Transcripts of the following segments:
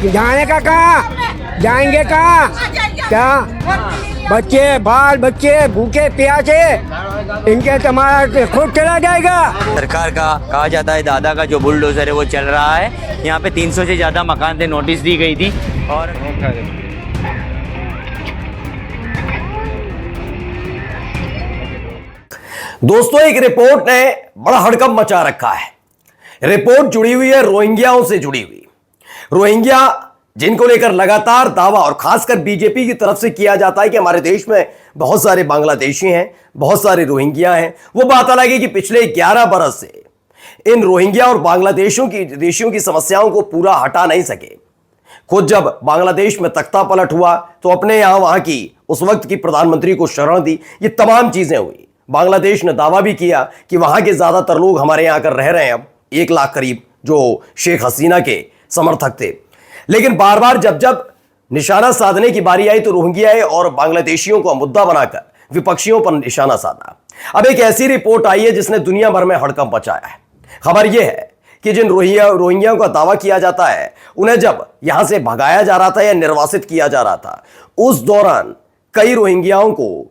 जाने का कहाँ, जाएंगे कहाँ? क्या बच्चे बाल बच्चे भूखे प्यासे, इनके तुम्हारा खुद चला जाएगा। सरकार का कहा जाता है दादा का जो बुलडोजर है वो चल रहा है। यहाँ पे 300 से ज़्यादा मकान थे, नोटिस दी गई थी। और दोस्तों, एक रिपोर्ट ने बड़ा हड़कंप मचा रखा है। रिपोर्ट जुड़ी हुई है रोहिंग्याओं से जुड़ी हुई। रोहिंग्या जिनको लेकर लगातार दावा और खासकर बीजेपी की तरफ से किया जाता है कि हमारे देश में बहुत सारे बांग्लादेशी हैं, बहुत सारे रोहिंग्या हैं। वो बात अलग है कि पिछले 11 बरस से इन रोहिंग्या और बांग्लादेशियों की समस्याओं को पूरा हटा नहीं सके। खुद जब बांग्लादेश में तख्ता पलट हुआ तो अपने यहां वहां की उस वक्त की प्रधानमंत्री को शरण दी। ये तमाम चीजें हुई। बांग्लादेश ने दावा भी किया कि वहां के ज्यादातर लोग हमारे यहां आकर रह रहे हैं, अब 1 लाख करीब जो शेख हसीना के समर्थक थे। लेकिन बार बार जब निशाना साधने की बारी आई तो रोहिंग्या और बांग्लादेशियों को मुद्दा बनाकर विपक्षियों पर निशाना साधा। अब एक ऐसी रिपोर्ट आई है जिसने दुनिया भर में हड़कंप मचाया है। खबर यह है कि जिन रोहिंग्याओं का दावा किया जाता है उन्हें जब यहां से भगाया जा रहा था या निर्वासित किया जा रहा था, उस दौरान कई रोहिंग्याओं को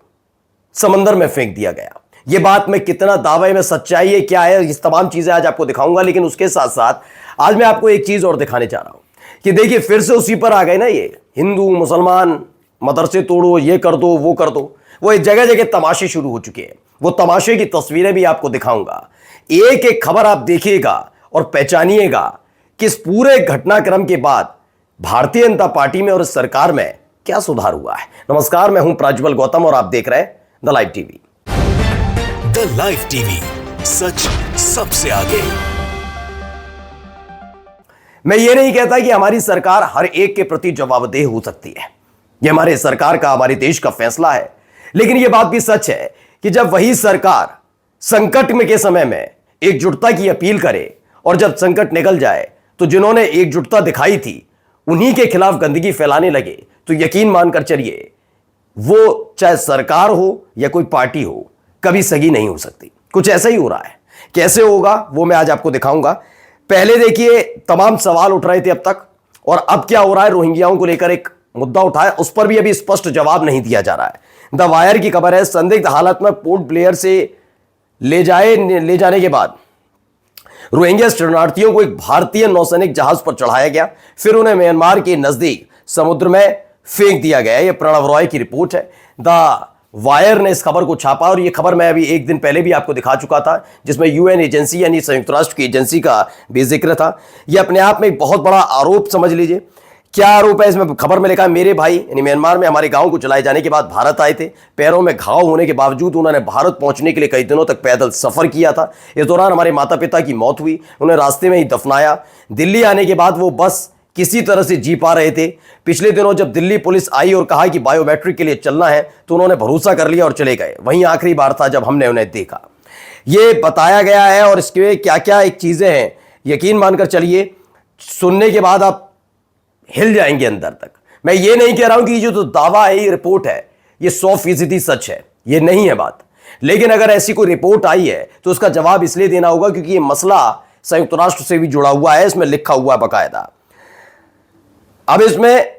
समंदर में फेंक दिया गया। यह बात में कितना दावे में सच्चाई है, क्या है, इस तमाम चीजें आज आपको दिखाऊंगा। लेकिन उसके साथ साथ आज मैं आपको एक चीज और दिखाने जा रहा हूं कि देखिए फिर से उसी पर आ गए ना ये हिंदू मुसलमान, मदरसे तोड़ो, ये कर दो वो कर दो। वो एक जगह जगह तमाशे शुरू हो चुके हैं। वो तमाशे की तस्वीरें भी आपको दिखाऊंगा। एक एक खबर आप देखिएगा और पहचानिएगा कि इस पूरे घटनाक्रम के बाद भारतीय जनता पार्टी में और इस सरकार में क्या सुधार हुआ है। नमस्कार, मैं हूं प्रज्वल गौतम और आप देख रहे हैं the live TV. The live TV, सच सबसे आगे। मैं ये नहीं कहता कि हमारी सरकार हर एक के प्रति जवाबदेह हो सकती है। यह हमारे सरकार का, हमारे देश का फैसला है। लेकिन यह बात भी सच है कि जब वही सरकार संकट में के समय में एकजुटता की अपील करे और जब संकट निकल जाए तो जिन्होंने एकजुटता दिखाई थी उन्हीं के खिलाफ गंदगी फैलाने लगे, तो यकीन मानकर चलिए वो चाहे सरकार हो या कोई पार्टी हो, कभी सगी नहीं हो सकती। कुछ ऐसा ही हो रहा है। कैसे होगा वो मैं आज आपको दिखाऊंगा। पहले देखिए तमाम सवाल उठ रहे थे अब तक, और अब क्या हो रहा है, रोहिंग्याओं को लेकर एक मुद्दा उठाया, उस पर भी अभी स्पष्ट जवाब नहीं दिया जा रहा है। द वायर की खबर है, संदिग्ध हालत में पोर्ट ब्लेयर से ले जाने के बाद रोहिंग्या शरणार्थियों को एक भारतीय नौसैनिक जहाज पर चढ़ाया गया, फिर उन्हें म्यांमार के नजदीक समुद्र में फेंक दिया गया। यह प्रणव रॉय की रिपोर्ट है। द वायर ने इस खबर को छापा और यह खबर मैं अभी एक दिन पहले भी आपको दिखा चुका था, जिसमें यूएन एजेंसी यानी संयुक्त राष्ट्र की एजेंसी का भी जिक्र था। यह अपने आप में एक बहुत बड़ा आरोप समझ लीजिए। क्या आरोप है इसमें? खबर में लिखा है, मेरे भाई यानी म्यांमार में हमारे गांव को चलाए जाने के बाद भारत आए थे। पैरों में घाव होने के बावजूद उन्होंने भारत पहुंचने के लिए कई दिनों तक पैदल सफर किया था। इस दौरान हमारे माता पिता की मौत हुई, उन्हें रास्ते में ही दफनाया। दिल्ली आने के बाद वो बस किसी तरह से जी पा रहे थे। पिछले दिनों जब दिल्ली पुलिस आई और कहा कि बायोमेट्रिक के लिए चलना है तो उन्होंने भरोसा कर लिया और चले गए। वहीं आखिरी बार था जब हमने उन्हें देखा। ये बताया गया है और इसके क्या क्या एक चीजें हैं, यकीन मानकर चलिए सुनने के बाद आप हिल जाएंगे अंदर तक। मैं ये नहीं कह रहा हूं कि जो दावा है, ये रिपोर्ट है, ये 100% सच है, ये नहीं है बात। लेकिन अगर ऐसी कोई रिपोर्ट आई है तो उसका जवाब इसलिए देना होगा क्योंकि ये मसला संयुक्त राष्ट्र से भी जुड़ा हुआ है, इसमें लिखा हुआ है बाकायदा। अब इसमें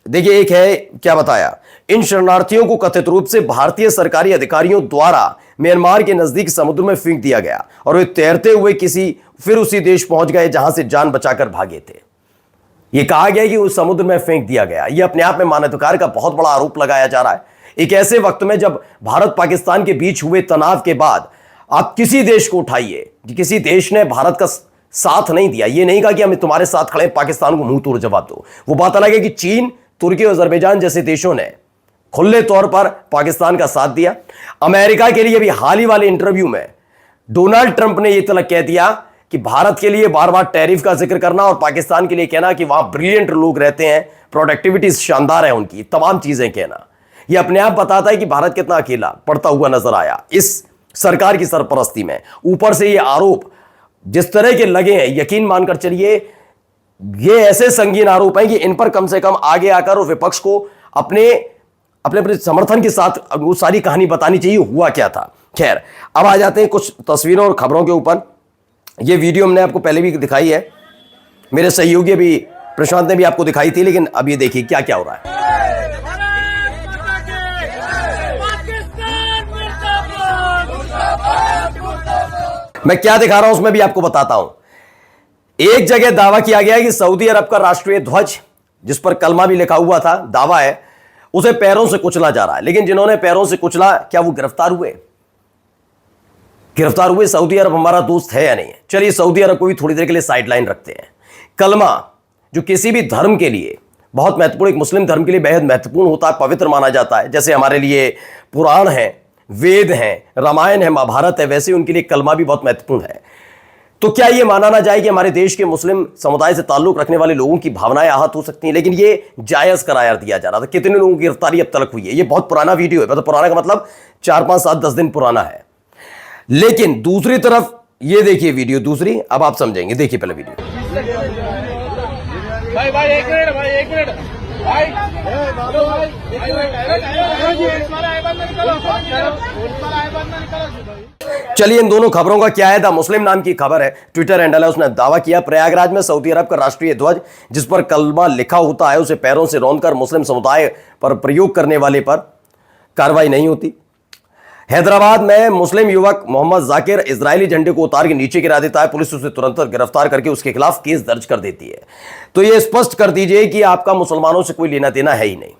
देखिए एक है, क्या बताया, इन शरणार्थियों को कथित रूप से भारतीय सरकारी अधिकारियों द्वारा म्यांमार के नजदीक समुद्र में फेंक दिया गया और वे तैरते हुए फिर उसी देश पहुंच गए जहां से जान बचाकर भागे थे। यह कहा गया कि उस समुद्र में फेंक दिया गया। यह अपने आप में मानवाधिकार का बहुत बड़ा आरोप लगाया जा रहा है। एक ऐसे वक्त में जब भारत पाकिस्तान के बीच हुए तनाव के बाद आप किसी देश को उठाइए, किसी देश ने भारत का साथ नहीं दिया। ये नहीं कहा कि हम तुम्हारे साथ खड़े, पाकिस्तान को मुंह तोड़ जवाब दो। वो बात अलग है कि चीन, तुर्की और अजरबैजान जैसे देशों ने खुले तौर पर पाकिस्तान का साथ दिया। अमेरिका के लिए भी हाल ही वाले इंटरव्यू में डोनाल्ड ट्रंप ने यह तलक कह दिया कि भारत के लिए बार बार टैरिफ का जिक्र करना और पाकिस्तान के लिए कहना कि वहां ब्रिलियंट लोग रहते हैं, प्रोडक्टिविटी शानदार है उनकी, तमाम चीजें कहना। यह अपने आप बताता है कि भारत कितना अकेला पड़ता हुआ नजर आया इस सरकार की सरपरस्ती में। ऊपर से यह आरोप जिस तरह के लगे हैं, यकीन मानकर चलिए ये ऐसे संगीन आरोप हैं कि इन पर कम से कम आगे आकर और विपक्ष को अपने अपने समर्थन के साथ वो सारी कहानी बतानी चाहिए, हुआ क्या था। खैर, अब आ जाते हैं कुछ तस्वीरों और खबरों के ऊपर। ये वीडियो हमने आपको पहले भी दिखाई है, मेरे सहयोगी भी प्रशांत ने भी आपको दिखाई थी, लेकिन अब ये देखिए क्या क्या हो रहा है। मैं क्या दिखा रहा हूं उसमें भी आपको बताता हूं। एक जगह दावा किया गया है कि सऊदी अरब का राष्ट्रीय ध्वज, जिस पर कलमा भी लिखा हुआ था, दावा है, उसे पैरों से कुचला जा रहा है। लेकिन जिन्होंने पैरों से कुचला, क्या वो गिरफ्तार हुए? गिरफ्तार हुए? सऊदी अरब हमारा दोस्त है या नहीं है? चलिए सऊदी अरब को भी थोड़ी देर के लिए साइडलाइन रखते हैं। कलमा जो किसी भी धर्म के लिए बहुत महत्वपूर्ण, एक मुस्लिम धर्म के लिए बेहद महत्वपूर्ण होता है, पवित्र माना जाता है। जैसे हमारे लिए पुराण है, वेद हैं, रामायण है, महाभारत है, वैसे उनके लिए कलमा भी बहुत महत्वपूर्ण है। तो क्या यह माना ना जाए कि हमारे देश के मुस्लिम समुदाय से ताल्लुक रखने वाले लोगों की भावनाएं आहत हो सकती हैं? लेकिन यह जायज करार दिया जा रहा था। कितने लोगों की गिरफ्तारी अब तक हुई है? यह बहुत पुराना वीडियो है, मतलब पुराना का मतलब 4, 5, 7, 10 दिन पुराना है। लेकिन दूसरी तरफ ये देखिए वीडियो दूसरी, अब आप समझेंगे। देखिए पहले वीडियो। भाई एक मिनट भाई चलिए इन दोनों खबरों का क्या है। द मुस्लिम नाम की खबर है, ट्विटर हैंडल है, उसने दावा किया प्रयागराज में सऊदी अरब का राष्ट्रीय ध्वज, जिस पर कलमा लिखा होता है, उसे पैरों से रौंदकर मुस्लिम समुदाय पर प्रयोग करने वाले पर कार्रवाई नहीं होती। हैदराबाद में मुस्लिम युवक मोहम्मद जाकिर इजरायली झंडे को उतार के नीचे गिरा देता है। पुलिस उसे तुरंत गिरफ्तार करके उसके खिलाफ केस दर्ज कर देती है। तो यह स्पष्ट कर दीजिए कि आपका मुसलमानों से कोई लेना देना है ही नहीं।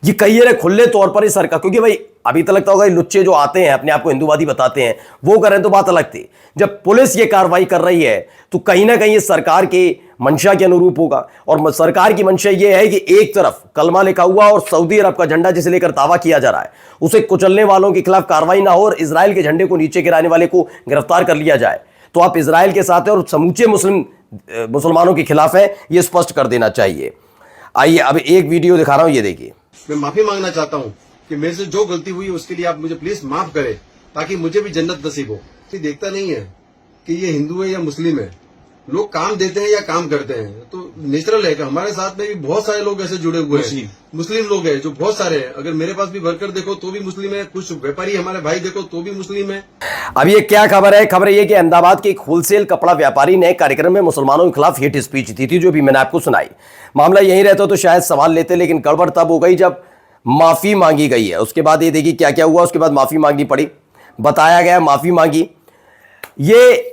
ये कहिए रहे खुले तौर पर ही सरकार, क्योंकि भाई अभी तक लगता होगा लुच्चे जो आते हैं अपने आप को हिंदूवादी बताते हैं, वो करें तो बात अलग थी। जब पुलिस ये कार्रवाई कर रही है तो कहीं ना कहीं ये सरकार के मंशा के अनुरूप होगा। और सरकार की मंशा ये है कि एक तरफ कलमा लिखा हुआ और सऊदी अरब का झंडा जिसे लेकर दावा किया जा रहा है, उसे कुचलने वालों के खिलाफ कार्रवाई ना हो और इजराइल के झंडे को नीचे गिराने वाले को गिरफ्तार कर लिया जाए। तो आप इजराइल के साथ हैं और समूचे मुसलमानों के खिलाफ है, यह स्पष्ट कर देना चाहिए। आइए अब एक वीडियो दिखा रहा हूं, ये देखिए। मैं माफी मांगना चाहता हूं कि मेरे से जो गलती हुई उसके लिए आप मुझे प्लीज माफ करें, ताकि मुझे भी जन्नत नसीब हो। ये देखता नहीं है कि ये हिंदू है या मुस्लिम है, लोग काम देते हैं या काम करते हैं। तो नेचुरल है कि हमारे साथ में भी बहुत सारे लोग ऐसे जुड़े हुए हैं, मुस्लिम लोग हैं जो बहुत सारे हैं। अगर मेरे पास भी वर्कर देखो तो भी मुस्लिम है, कुछ व्यापारी हमारे भाई देखो तो भी मुस्लिम है। अब ये क्या खबर है? खबर ये कि अहमदाबाद के एक होलसेल कपड़ा व्यापारी ने कार्यक्रम में मुसलमानों के खिलाफ हेट स्पीच दी थी, जो भी मैंने आपको सुनाई। मामला यही रहता तो शायद सवाल लेते, लेकिन गड़बड़ तब हो गई जब माफी मांगी गई है। उसके बाद ये देखिए क्या क्या हुआ। उसके बाद माफी मांगनी पड़ी, बताया गया, माफी मांगी। ये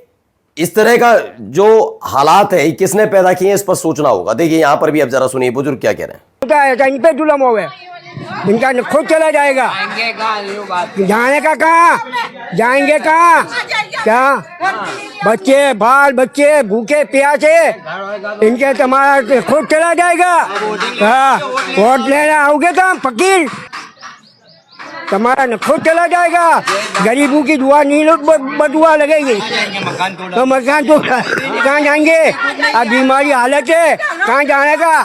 इस तरह का जो हालात है किसने पैदा किए हैं, इस पर सोचना होगा। देखिए यहां पर भी अब जरा सुनिए बुजुर्ग क्या कह रहे हैं। इन पे जुलम हो गए, इनका खुद चला जाएगा। जाने का कहाँ, जाएंगे कहाँ? क्या बच्चे, बाल बच्चे भूखे प्यासे, इनके तुम्हारा खुद चला जाएगा। हाँ, वोट लेना आओगे तो हम फकीर, तुम्हारा न खुद चला जाएगा। गरीबों की दुआ नहीं बदुआ लगेगी तो मकान तो कहाँ जाएंगे? अब बीमारी हालत है, कहाँ जाने का?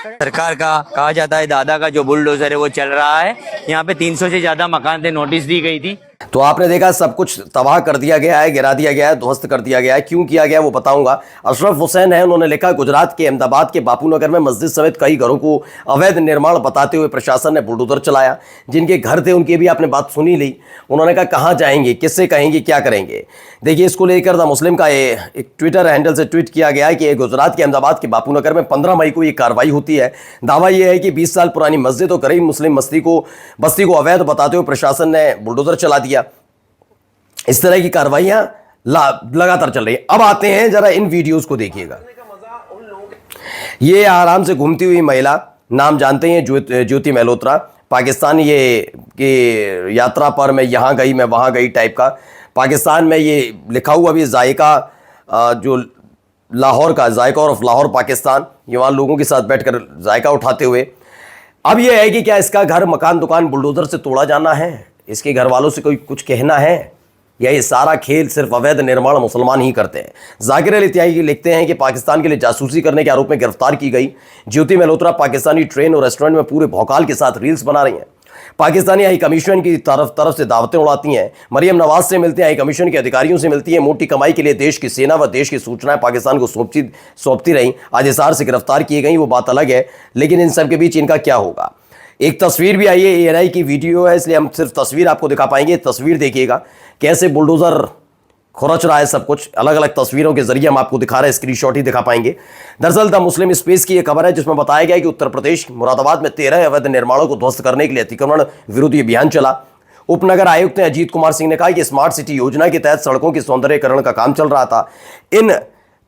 सरकार का कहा जाता है दादा का जो बुलडोजर है वो चल रहा है। यहाँ पे 300 से ज्यादा मकान थे, नोटिस दी गई थी। तो आपने देखा सब कुछ तबाह कर दिया गया है, गिरा दिया गया है, ध्वस्त कर दिया गया है। क्यों किया गया वो बताऊंगा। अशरफ हुसैन है, उन्होंने लिखा गुजरात के अहमदाबाद के बापूनगर में मस्जिद समेत कई घरों को अवैध निर्माण बताते हुए प्रशासन ने बुलडोजर चलाया। जिनके घर थे उनकी भी आपने बात सुनी ली। उन्होंने कहा कहाँ जाएंगे, किससे कहेंगे, क्या करेंगे। देखिए इसको लेकर द मुस्लिम का एक ट्विटर हैंडल से ट्वीट किया गया है कि गुजरात के अहमदाबाद के बापूनगर में 15 मई को ये कार्रवाई होती है। दावा यह है कि 20 साल पुरानी मस्जिद और गरीब मुस्लिम बस्ती को अवैध बताते हुए प्रशासन ने बुलडोजर चला दिया। इस तरह की कार्रवाइयां लगातार चल रही है। अब आते हैं जरा इन वीडियोस को देखिएगा। ये आराम से घूमती हुई महिला, नाम जानते हैं ज्योति मल्होत्रा, पाकिस्तान ये कि यात्रा पर मैं यहाँ गई, मैं वहाँ गई टाइप का। पाकिस्तान में ये लिखा हुआ भी जायका, जो लाहौर का जायका ऑफ लाहौर पाकिस्तान, ये वहाँ लोगों के साथ बैठकर जायका उठाते हुए। अब ये है कि क्या इसका घर, मकान, दुकान बुलडोजर से तोड़ा जाना है? इसके घर वालों से कोई कुछ कहना है? या ये सारा खेल सिर्फ अवैध निर्माण मुसलमान ही करते हैं? जाकिर अली त्यागी लिखते हैं कि पाकिस्तान के लिए जासूसी करने के आरोप में गिरफ्तार की गई ज्योति मल्होत्रा पाकिस्तानी ट्रेन और रेस्टोरेंट में पूरे भौकाल के साथ रील्स बना रही हैं। पाकिस्तानी हाई कमीशन की तरफ से दावतें उड़ाती हैं। मरियम नवाज से मिलती हैं, हाई कमीशन के अधिकारियों से मिलती हैं। मोटी कमाई के लिए देश की सेना व देश की सूचनाएं पाकिस्तान को सौंपती रहीं। आज हिसार से गिरफ्तार किए गई, वो बात अलग है, लेकिन इन सब के बीच इनका क्या होगा? एक तस्वीर भी आई है, एएनआई की वीडियो है, इसलिए हम सिर्फ तस्वीर आपको दिखा पाएंगे। तस्वीर देखिएगा कैसे बुलडोजर खुरच रहा है सब कुछ। अलग अलग तस्वीरों के जरिए हम आपको दिखा रहे हैं, स्क्रीनशॉट ही दिखा पाएंगे। दरअसल द मुस्लिम स्पेस की यह खबर है जिसमें बताया गया है कि उत्तर प्रदेश मुरादाबाद में 13 अवैध निर्माणों को ध्वस्त करने के लिए अतिक्रमण विरोधी अभियान चला। उपनगर आयुक्त अजीत कुमार सिंह ने कहा कि स्मार्ट सिटी योजना के तहत सड़कों के सौंदर्यीकरण का काम चल रहा था। इन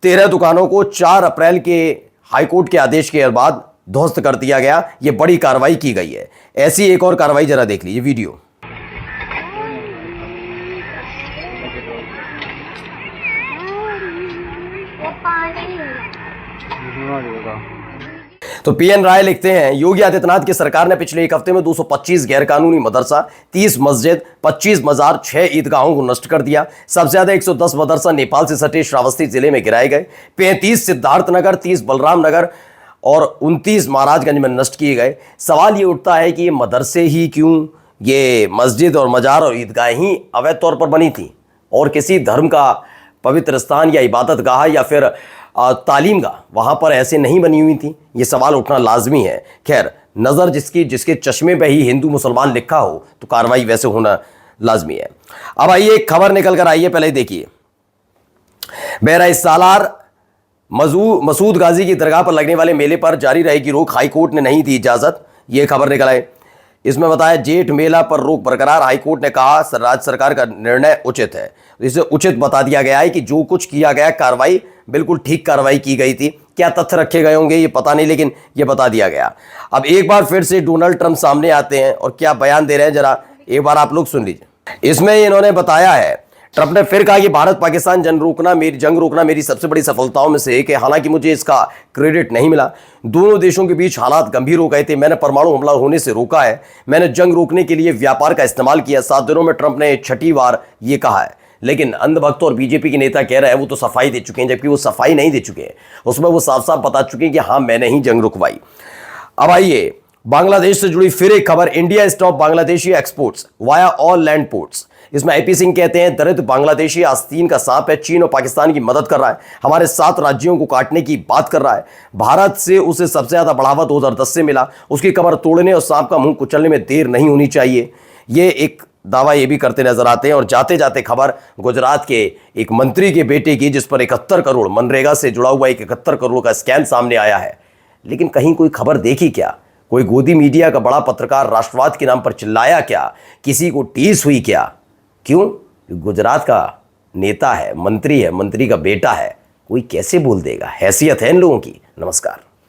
13 दुकानों को 4 अप्रैल के हाईकोर्ट के आदेश के बाद ध्वस्त कर दिया गया। ये बड़ी कार्रवाई की गई है। ऐसी एक और कार्रवाई जरा देख लीजिए वीडियो। तो पीएन राय लिखते हैं, योगी आदित्यनाथ की सरकार ने पिछले एक हफ्ते में 225 गैरकानूनी मदरसा, 30 मस्जिद, 25 मजार, 6 ईदगाहों को नष्ट कर दिया। सबसे ज्यादा 110 मदरसा नेपाल से सटे श्रावस्ती जिले में गिराए गए। 35 सिद्धार्थनगर, 30 बलराम नगर और 29 महाराजगंज में नष्ट किए गए। सवाल ये उठता है कि ये मदरसे ही क्यों, ये मस्जिद और मजार और ईदगाह ही अवैध तौर पर बनी थी और किसी धर्म का पवित्र स्थान या इबादत गाह या फिर तालीम गाह वहाँ पर ऐसे नहीं बनी हुई थी? ये सवाल उठना लाजमी है। खैर, नज़र जिसके चश्मे पे ही हिंदू मुसलमान लिखा हो तो कार्रवाई वैसे होना लाजमी है। अब आइए एक खबर निकल कर आई है, पहले देखिए। बहरा सालार मसूद गाजी की दरगाह पर लगने वाले मेले पर जारी रहेगी रोक, हाईकोर्ट ने नहीं दी इजाजत। ये खबर निकल आई। इसमें बताया जेठ मेला पर रोक बरकरार, हाईकोर्ट ने कहा राज्य सरकार का निर्णय उचित है। इसे उचित बता दिया गया है कि जो कुछ किया गया कार्रवाई बिल्कुल ठीक कार्रवाई की गई थी। क्या तथ्य रखे गए होंगे ये पता नहीं, लेकिन ये बता दिया गया। अब एक बार फिर से डोनाल्ड ट्रंप सामने आते हैं और क्या बयान दे रहे हैं जरा एक बार आप लोग सुन लीजिए। इसमें इन्होंने बताया है, ट्रंप ने फिर कहा कि भारत पाकिस्तान जंग रोकना मेरी सबसे बड़ी सफलताओं में से एक है। हालांकि मुझे इसका क्रेडिट नहीं मिला। दोनों देशों के बीच हालात गंभीर हो गए थे। मैंने परमाणु हमला होने से रोका है। मैंने जंग रोकने के लिए व्यापार का इस्तेमाल किया। 7 दिनों में ट्रंप ने 6ठी बार ये कहा है। लेकिन अंधभक्त और बीजेपी के नेता कह रहे हैं वो तो सफाई दे चुके हैं, जबकि वो सफाई नहीं दे चुके हैं। उसमें वो साफ साफ बता चुके हैं कि हाँ, मैंने ही जंग रुकवाई। अब आइए बांग्लादेश से जुड़ी फिर एक खबर। India stop Bangladeshi exports via all land ports. इसमें आईपी सिंह कहते हैं, दरिद्र बांग्लादेशी आस्तीन का सांप है। चीन और पाकिस्तान की मदद कर रहा है। हमारे 7 राज्यों को काटने की बात कर रहा है। भारत से उसे सबसे ज्यादा बढ़ावा 2010 से मिला। उसकी कमर तोड़ने और सांप का मुंह कुचलने में देर नहीं होनी चाहिए। ये एक दावा ये भी करते नजर आते हैं। और जाते जाते खबर गुजरात के एक मंत्री के बेटे की, जिस पर 71 करोड़ मनरेगा से जुड़ा हुआ 71 करोड़ का स्कैम सामने आया है। लेकिन कहीं कोई खबर देखी क्या? कोई गोदी मीडिया का बड़ा पत्रकार राष्ट्रवाद के नाम पर चिल्लाया क्या? किसी को टीस हुई क्या? क्यों? गुजरात का नेता है, मंत्री है, मंत्री का बेटा है, कोई कैसे बोल देगा? हैसियत है इन लोगों की। नमस्कार।